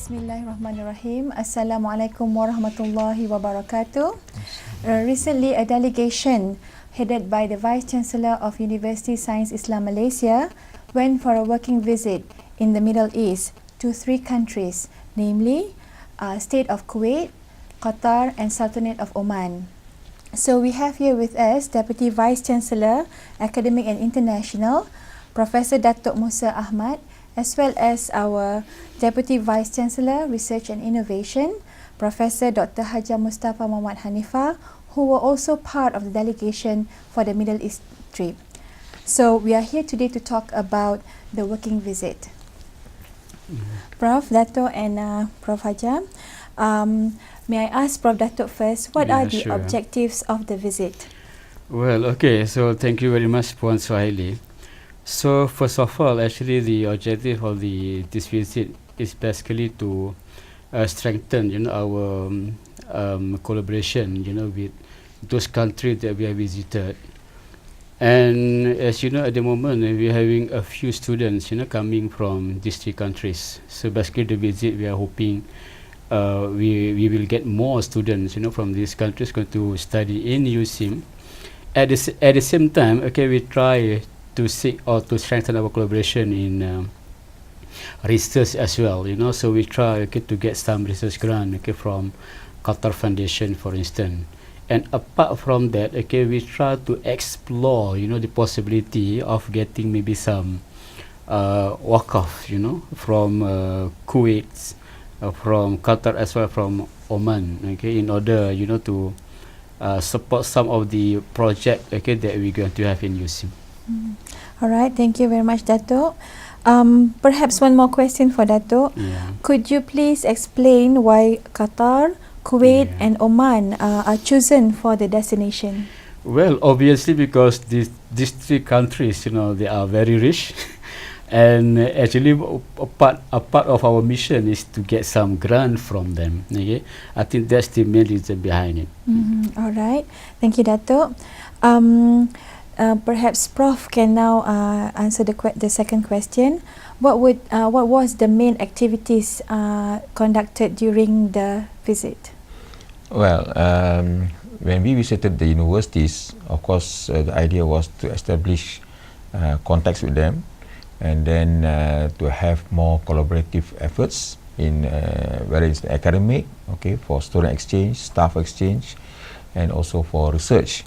Bismillahirrahmanirrahim. Assalamualaikum warahmatullahi wabarakatuh. Recently, a delegation headed by the Vice Chancellor of University Science Islam Malaysia went for a working visit in the Middle East to 3 countries, namely State of Kuwait, Qatar and Sultanate of Oman. So we have here with us Deputy Vice Chancellor, Academic and International, Professor Datuk Musa Ahmad, as well as our Deputy Vice Chancellor, Research and Innovation, Professor Dr. Hajar Mustafa Muhammad Hanifah, who were also part of the delegation for the Middle East trip. So we are here today to talk about the working visit. Prof. Dato' and Prof. Hajar, may I ask Prof. Dato' first, what are the objectives of the visit? Well, okay, so thank you very much, Puan Swahili. So first of all, actually the objective of this visit is basically to strengthen, our collaboration, with those countries that we have visited. And as you know, at the moment we are having a few students, coming from these 3 countries. So basically the visit, we are hoping we will get more students, from these countries going to study in USIM. At the same time, okay, we try to seek or to strengthen our collaboration in research as well, so we try to get some research grant from Qatar Foundation, for instance. And apart from that, we try to explore, the possibility of getting maybe some wakaf, from Kuwait, from Qatar as well from Oman, in order, to support some of the project, that we're going to have in USIM. All right, thank you very much, Dato'. Perhaps one more question for Dato'. Could you please explain why Qatar, Kuwait and Oman are chosen for the destination? Well, obviously because these 3 countries, they are very rich. And actually a part of our mission is to get some grant from them. I think that's the main reason behind it. All right, thank you, Dato'. Perhaps Prof can now answer the second question. What was the main activities conducted during the visit? Well, when we visited the universities, of course, the idea was to establish contacts with them, and then to have more collaborative efforts in whether it's academic, for student exchange, staff exchange, and also for research.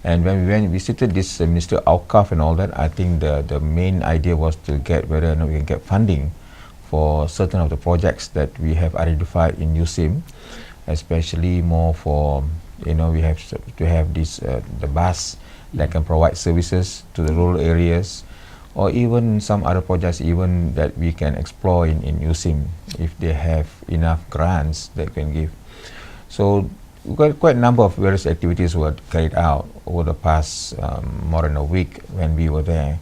And when we visited this Ministry of Awqaf and all that, I think the main idea was to get whether or not we can get funding for certain of the projects that we have identified in USIM, especially more for, we have to have this the bus that can provide services to the rural areas, or even some other projects even that we can explore in USIM if they have enough grants that can give. So quite a number of various activities were carried out over the past more than a week when we were there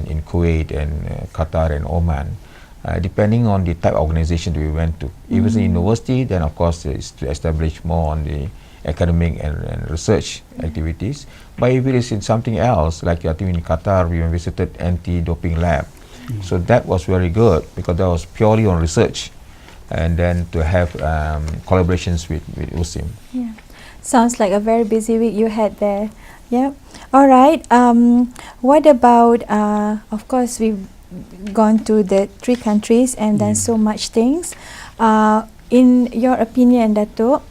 in Kuwait and Qatar and Oman, depending on the type of organization that we went to. If it's a university, then of course it's to establish more on the academic and research activities. But if it is in something else, like I think in Qatar we visited anti-doping lab, so that was very good because that was purely on research. And then to have collaborations with USIM. Yeah, sounds like a very busy week you had there. Yeah. All right. What about? Of course, we've gone to the 3 countries and done so much things. In your opinion, Dato',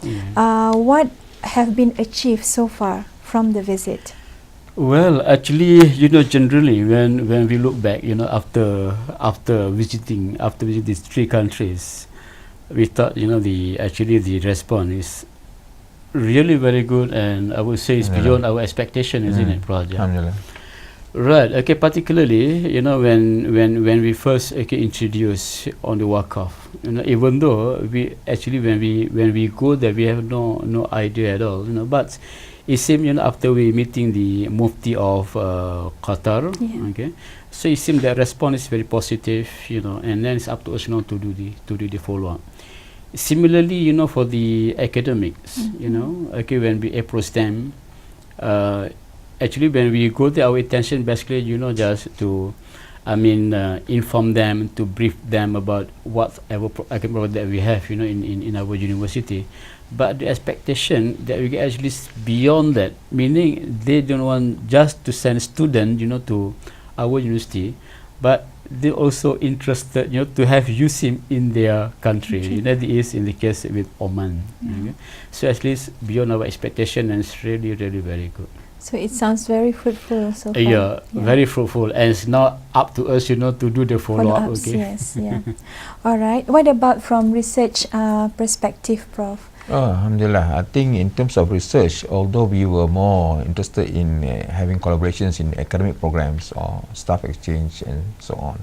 what have been achieved so far from the visit? Well, actually, generally when we look back, after visiting these 3 countries, we thought, the response is really very good, and I would say it's beyond our expectation, isn't it, Project? Right. Particularly, when we first introduced on the wakaf, even though we actually when we go there, we have no idea at all, but it seemed, after we meeting the Mufti of Qatar, so it seemed that response is very positive, and then it's up to us now to do the follow-up. Similarly, for the academics, when we approach them, actually when we go there, our intention basically, just to inform them, to brief them about whatever program that we have, in our university. But the expectation that we get actually beyond that, meaning they don't want just to send students, to our university, but they also interested, to have USIM in their country. That is in the case with Oman. Okay? So at least beyond our expectation, and it's really, really very good. So it sounds very fruitful so far. Yeah, very fruitful, and it's not up to us, to do the follow-up. Okay. Yes, yeah. All right. What about from research perspective, Prof? Alhamdulillah. I think in terms of research, although we were more interested in having collaborations in academic programs or staff exchange and so on,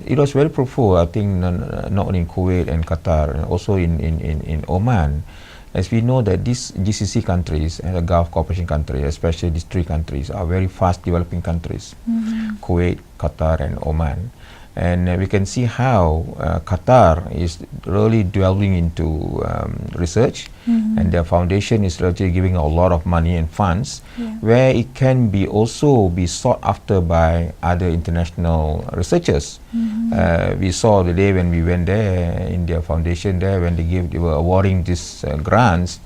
it was very fruitful. I think not only in Kuwait and Qatar, and also in Oman. As we know that these GCC countries and the Gulf Cooperation countries, especially these three countries, are very fast developing countries, Kuwait, Qatar and Oman. And we can see how Qatar is really delving into research, and their foundation is really giving a lot of money and funds, where it can be also be sought after by other international researchers. We saw the day when we went there in their foundation there, when they were awarding these grants,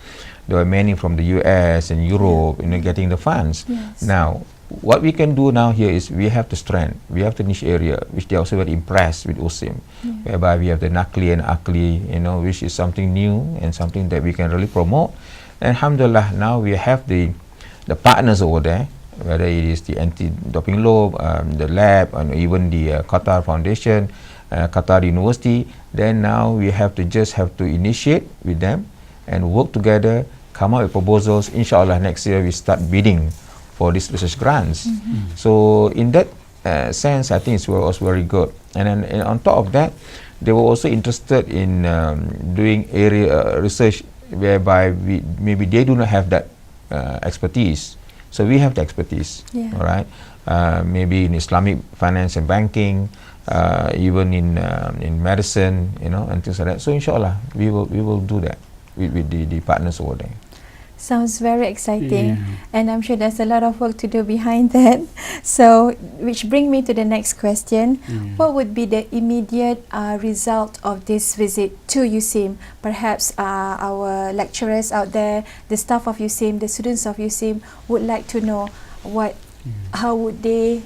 there were many from the US and Europe, getting the funds. Now, what we can do now here is we have the strength, we have the niche area, which they are also very impressed with USIM, whereby we have the Nakli and Akli, which is something new and something that we can really promote. And alhamdulillah, now we have the partners over there, whether it is the anti-doping law, the lab, and even the Qatar Foundation, Qatar University. Then now we have to initiate with them and work together, come up with proposals. Inshallah, next year we start bidding for these research grants. So in that sense, I think it was very good. And then on top of that, they were also interested in doing area research whereby maybe they do not have that expertise. So we have the expertise, all right? Maybe in Islamic finance and banking, even in medicine, and things like that. So inshallah, we will do that with the partners over there. Sounds very exciting, and I'm sure there's a lot of work to do behind that. So, which brings me to the next question. What would be the immediate result of this visit to USIM? Perhaps our lecturers out there, the staff of USIM, the students of USIM would like to know how would they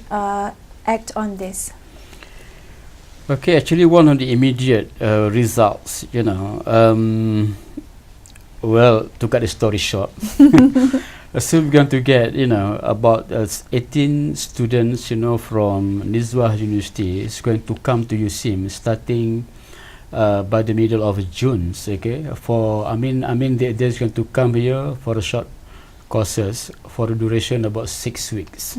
act on this? Okay, actually one of the immediate results, well, to cut the story short, so we're going to get, about 18 students, from Nizwa University is going to come to USIM starting by the middle of June. Okay, they're going to come here for a short courses for a duration about 6 weeks.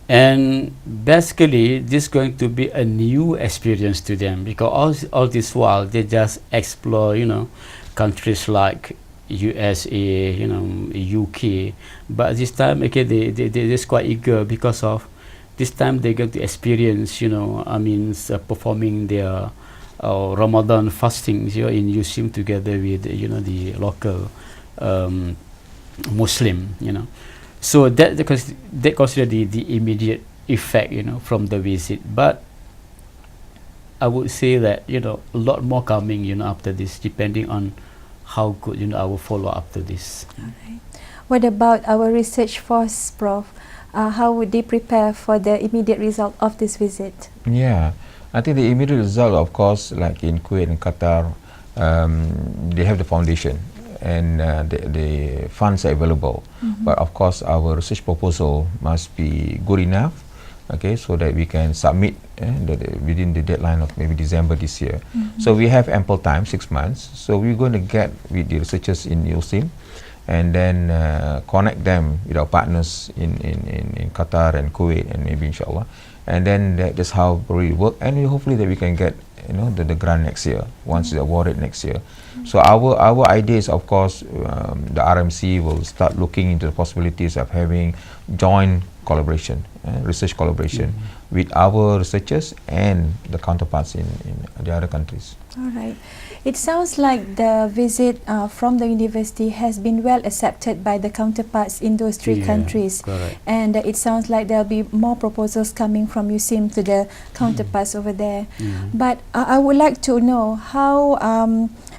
And basically, this is going to be a new experience to them, because all this while they just explore, countries like USA, UK, but this time, okay, they're just quite eager, because of this time they're going to experience, performing their Ramadan fastings in USIM together with, the local Muslim, So that they consider the immediate effect, from the visit. But I would say that, a lot more coming, after this, depending on how good, our follow-up to this. Alright. What about our research force, Prof? How would they prepare for the immediate result of this visit? Yeah, I think the immediate result, of course, like in Kuwait and Qatar, they have the foundation, and the funds are available. But of course, our research proposal must be good enough, okay, so that we can submit within the deadline of maybe December this year. So we have ample time, 6 months. So we're going to get with the researchers in USIM, and then connect them with our partners in Qatar and Kuwait, and maybe inshallah. And then that's how we work, and hopefully that we can get the grant next year, once it's awarded next year. So our idea is, of course, the RMC will start looking into the possibilities of having joint collaboration research collaboration with our researchers and the counterparts in the other countries. All right. It sounds like the visit from the university has been well accepted by the counterparts in those three countries. Correct. And it sounds like there'll be more proposals coming from USIM to the counterparts over there. But I would like to know how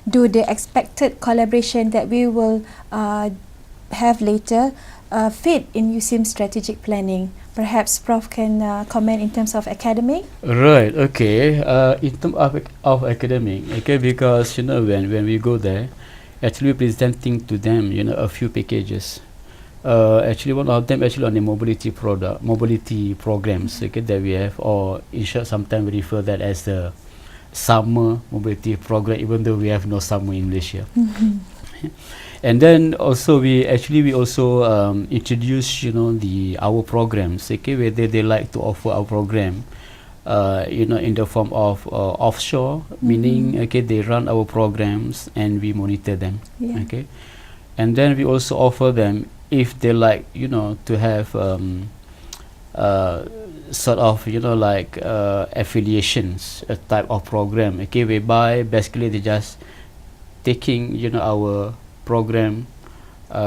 do the expected collaboration that we will have later fit in USIM strategic planning? Perhaps Prof can comment in terms of academic. Right. Okay. In terms of academic, okay, because when we go there, actually presenting to them a few packages. Actually, one of them actually on the mobility programs, okay, that we have, or in short, sometimes we refer that as the summer mobility program, even though we have no summer in Malaysia. And then also we also introduce our programs, okay, whether they like to offer our program in the form of offshore, meaning okay, they run our programs and we monitor them. Okay, and then we also offer them if they like to have sort of like affiliations, a type of program, okay, whereby basically they just taking our program,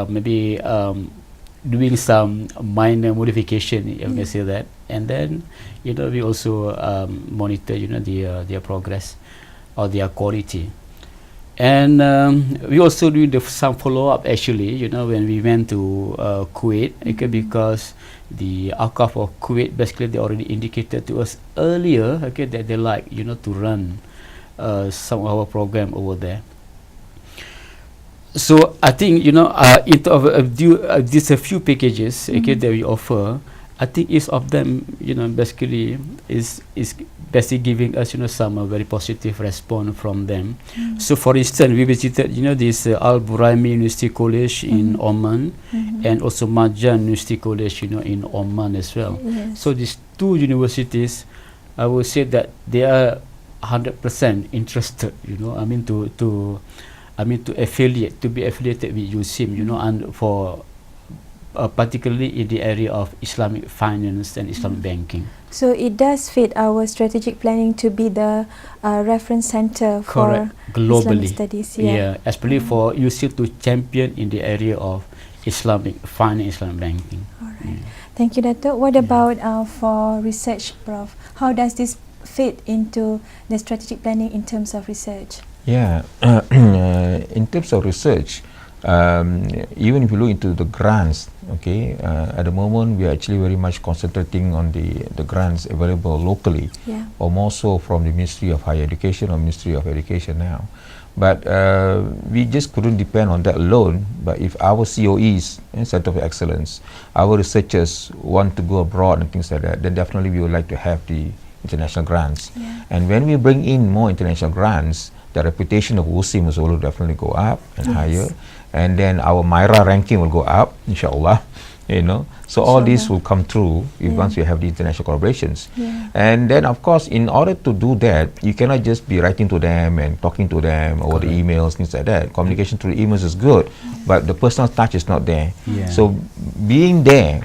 maybe doing some minor modification, if I may say that, and then we also monitor their progress or their quality. And we also do some follow-up actually, when we went to Kuwait, okay, because the Archive of Kuwait basically they already indicated to us earlier, okay, that they like to run some of our program over there. So I think these a few packages, okay, that we offer. I think each of them, basically is basically giving us some very positive response from them. So for instance, we visited this Al Buraimi University College in Oman, and also Marjan University College in Oman as well. So these two universities, I would say that they are 100% interested, to be affiliated with USIM, and for particularly in the area of Islamic finance and Islamic banking. So it does fit our strategic planning to be the reference center for globally Islamic studies. Especially for USIM to champion in the area of Islamic finance, Islamic banking. All right. Thank you, Dato'. What about for research, Prof? How does this fit into the strategic planning in terms of research? Yeah, in terms of research, even if you look into the grants, okay, at the moment we are actually very much concentrating on the grants available locally, or more so from the Ministry of Higher Education or Ministry of Education now. But we just couldn't depend on that alone. But if our COEs, Center of Excellence, our researchers want to go abroad and things like that, then definitely we would like to have the international grants. And when we bring in more international grants, the reputation of USIM will definitely go up and higher, and then our MIRA ranking will go up, inshallah. So all this will come through if once we have the international collaborations. And then of course, in order to do that, you cannot just be writing to them and talking to them over the emails, things like that. Communication through emails is good, but the personal touch is not there. So being there,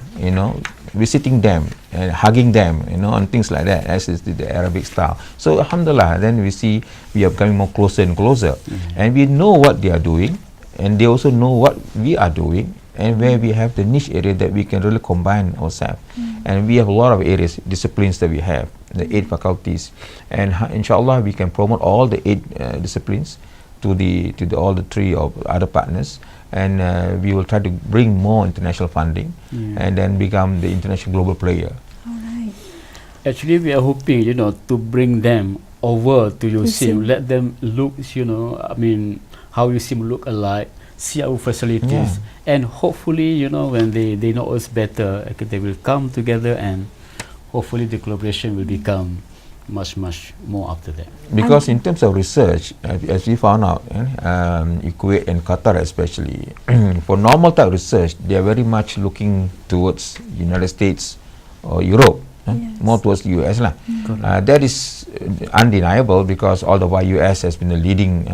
visiting them and hugging them, and things like that, as is the Arabic style. So alhamdulillah, then we see we are becoming more closer and closer, and we know what they are doing, and they also know what we are doing, and where we have the niche area that we can really combine ourselves. And we have a lot of areas, disciplines that we have, the 8 faculties, and inshallah we can promote all the 8 disciplines to all the 3 of other partners, and we will try to bring more international funding, and then become the international global player. All right. Actually, we are hoping to bring them over to USIM, let them look, how USIM look alike, see our facilities, and hopefully, when they know us better, okay, they will come together, and hopefully the collaboration will become much more after that. Because in terms of research, as we found out, Kuwait and Qatar especially, for normal type research, they are very much looking towards United States or Europe, more towards the US lah. That is undeniable, because all the while US has been a leading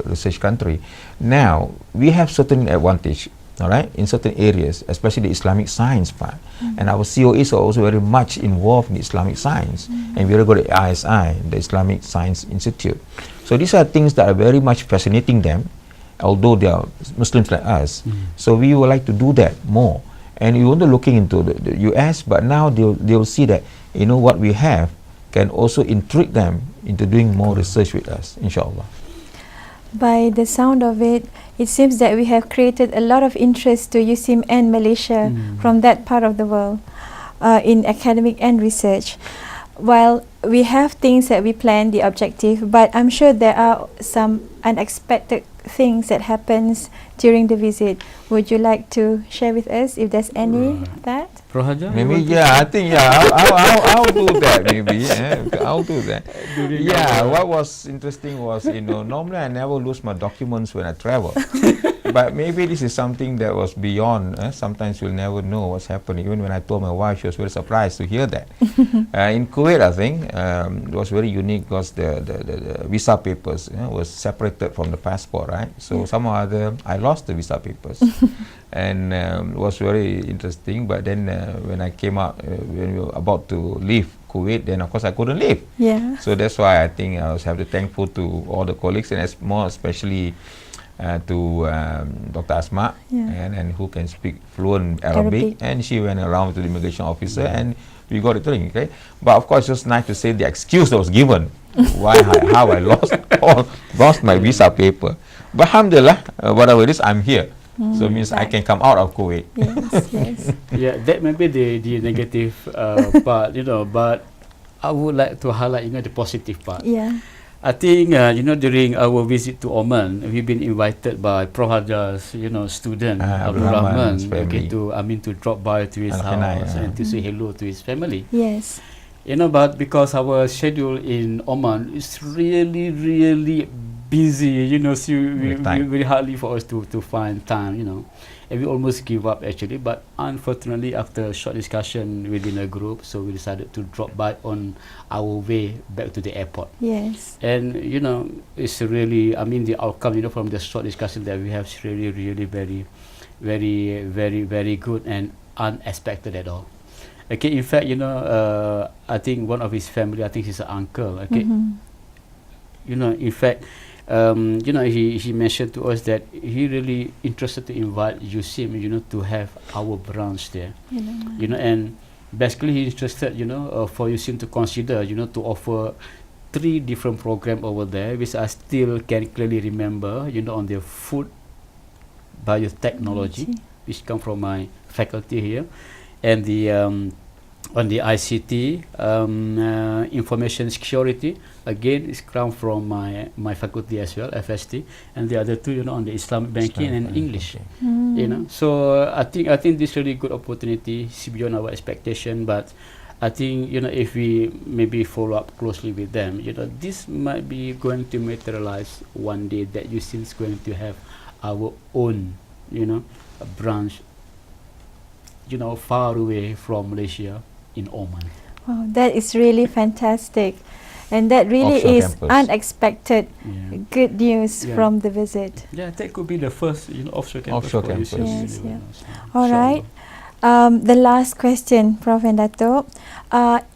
research country. Now we have certain advantage all right, in certain areas, especially the Islamic science part. And our COEs are also very much involved in Islamic science. And we go to ISI, the Islamic Science Institute. So these are things that are very much fascinating them, although they are Muslims like us. So we would like to do that more. And we want to looking into the US, but now they'll see that, you know, what we have can also intrigue them into doing more research with us, inshallah. By the sound of it, it seems that we have created a lot of interest to USIM and Malaysia from that part of the world in academic and research. While we have things that we plan, the objective, but I'm sure there are some unexpected things that happens during the visit. Would you like to share with us if there's any of that? Prohaja? Maybe, yeah, I think, yeah, I'll do that, maybe. I'll do that. Yeah, what was interesting was, you know, normally I never lose my documents when I travel. But maybe this is something that was beyond. Sometimes you'll never know what's happening. Even when I told my wife, she was very surprised to hear that. In Kuwait, I think, it was very unique because the visa papers was separated from the passport, right? So somehow or other, I lost the visa papers. And it was very interesting. But then when I came out, when we were about to leave Kuwait, then of course I couldn't leave. Yeah. So that's why I think I was have to thankful to all the colleagues, and more especially to Dr. Asma, and who can speak fluent Arabic. And she went around to the immigration officer, and we got it through. Okay, but of course, it's nice to say the excuse that was given how I lost my visa paper. But alhamdulillah, whatever it is, I'm here. So it means I can come out of Kuwait. Yes, yes. Yeah, that may be the negative part, you know, but I would like to highlight, you know, the positive part. Yeah. I think, you know, during our visit to Oman, we've been invited by Prohaja's, you know, student, Abdul Rahman, okay, to drop by to his house and to say hello to his family. Yes. You know, but because our schedule in Oman is really busy, you know, so very hardly for us to find time, you know. And we almost give up actually, but unfortunately after a short discussion within a group, so we decided to drop by on our way back to the airport. Yes. And you know, it's really, I mean, the outcome, you know, from the short discussion that we have is really very good and unexpected at all. Okay, in fact, you know, I think one of his family, I think he's an uncle, okay. You know, in fact, you know, he mentioned to us that he really interested to invite USIM, you know, to have our branch there. You know, and basically he's interested, you know, for USIM to consider, you know, to offer 3 different programs over there, which I still can clearly remember, you know, on the food biotechnology, which come from my faculty here, and the on the ICT, information security, again, it's come from my faculty as well, FST, and the other 2, you know, on the Islamic banking and English. You know, so I think this really good opportunity is beyond our expectation, but I think, you know, if we maybe follow up closely with them, you know, this might be going to materialize one day, that USIM is going to have our own, you know, a branch, you know, far away from Malaysia in Oman. Wow, that is really fantastic, and that really Offshore is campus. unexpected good news from the visit. Yeah, that could be the first, you know, offshore campus. Offshore campus. Yes, yeah. All right. The last question, Prof. and Dato',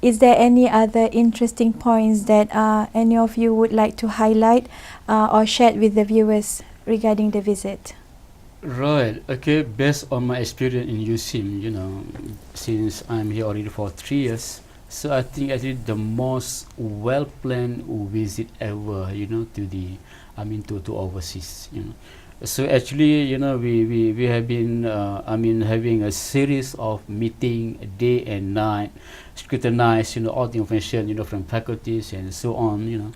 is there any other interesting points that any of you would like to highlight or share with the viewers regarding the visit? Right. Okay. Based on my experience in USIM, you know, since I'm here already for 3 years, so I think actually the most well-planned visit ever, you know, to the, I mean, to overseas, you know. So actually, you know, we have been, I mean, having a series of meeting day and night, scrutinize, you know, all the information, you know, from faculties and so on, you know,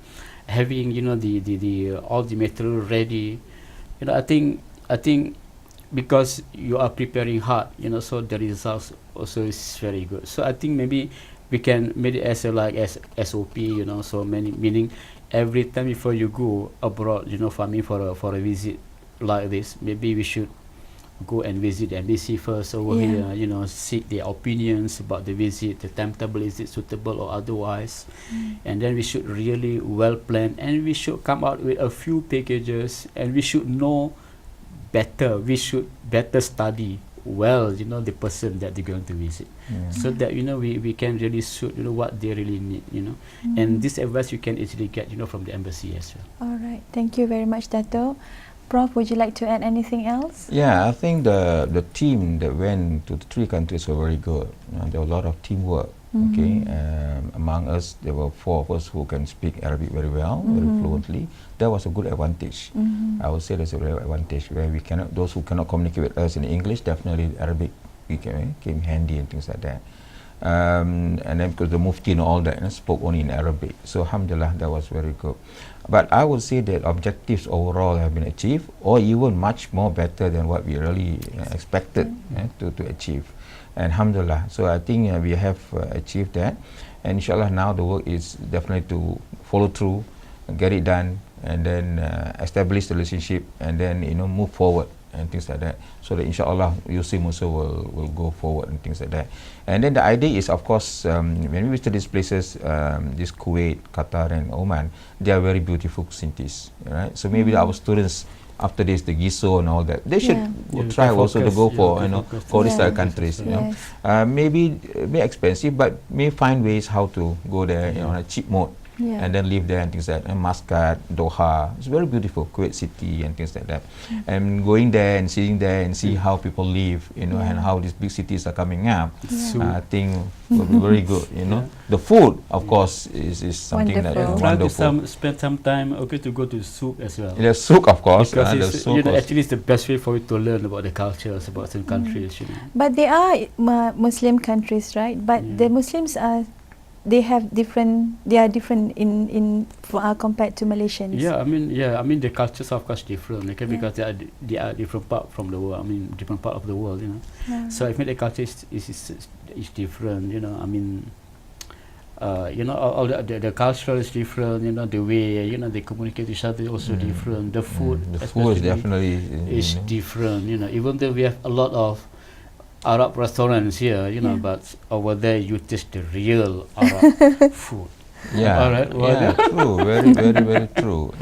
having, you know, the all the material ready, you know. I think because you are preparing hard, you know, so the results also is very good. So I think maybe we can make it as a like as SOP, you know, so meaning every time before you go abroad, you know, for a visit like this, maybe we should go and visit the embassy first over here, you know, seek their opinions about the visit, the timetable, is it suitable or otherwise, and then we should really well plan, and we should come out with a few packages, and we should know better. We should better study well, the person that they're going to visit, so that we can really suit what they really need, and this advice you can easily get from the embassy as well. All right, thank you very much, Dato. Prof, would you like to add anything else? Yeah, I think the team that went to the 3 countries were very good. There was a lot of teamwork. Okay, among us there were 4 of us who can speak Arabic very well, very fluently. That was a good advantage. I would say that's a real advantage where those who cannot communicate with us in English, definitely Arabic came handy and things like that. And then because the Mufti and all that spoke only in Arabic, so alhamdulillah that was very good. But I would say that objectives overall have been achieved, or even much more better than what we really expected to achieve. And alhamdulillah, so I think we have achieved that, and inshallah now the work is definitely to follow through, get it done, and then establish the relationship, and then move forward and things like that, so that inshallah USIM also will go forward and things like that. And then the idea is, of course, when we visit these places, this Kuwait, Qatar and Oman, they are very beautiful cities, right? So maybe our students after this, the GISO and all that, they should try also to go for for these countries. Maybe expensive, but may find ways how to go there on a cheap mode. And then live there and things like that. And Muscat, Doha, it's very beautiful, Kuwait City and things like that. And going there and sitting there and see how people live, and how these big cities are coming up, I think will be very good. The food, of course, is something that is wonderful. Try to spend some time to go to souk as well. Yeah, souk, of course. Because actually it's the best way for you to learn about the cultures, about some countries. But they are Muslim countries, right? But the Muslims are. They are different in compared to Malaysians. I mean the cultures are of course different, because they are different part from the world. I mean different part of the world, So I think the culture is different. I mean, all the culture is different. The way they communicate with each other is also different. The food, the food is definitely is different. Even though we have a lot of Arab restaurants here, but over there you taste the real Arab food. True, very true.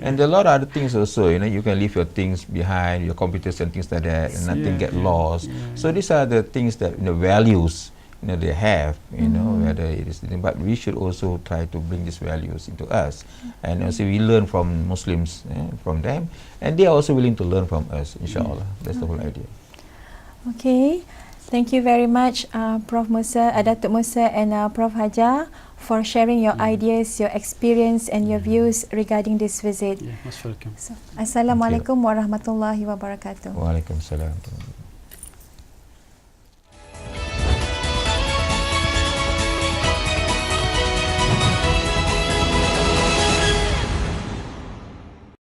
And a lot of other things also. You can leave your things behind, your computers and things like that, and nothing get lost. So these are the things that values they have. Whether it is, but we should also try to bring these values into us, and also we learn from Muslims from them, and they are also willing to learn from us. Inshallah, that's the whole idea. Okay, thank you very much, Prof. Musa, Datuk Musa, and Prof. Hajar for sharing your ideas, your experience, and your views regarding this visit. Most welcome. Assalamualaikum warahmatullahi wabarakatuh. Waalaikumsalam.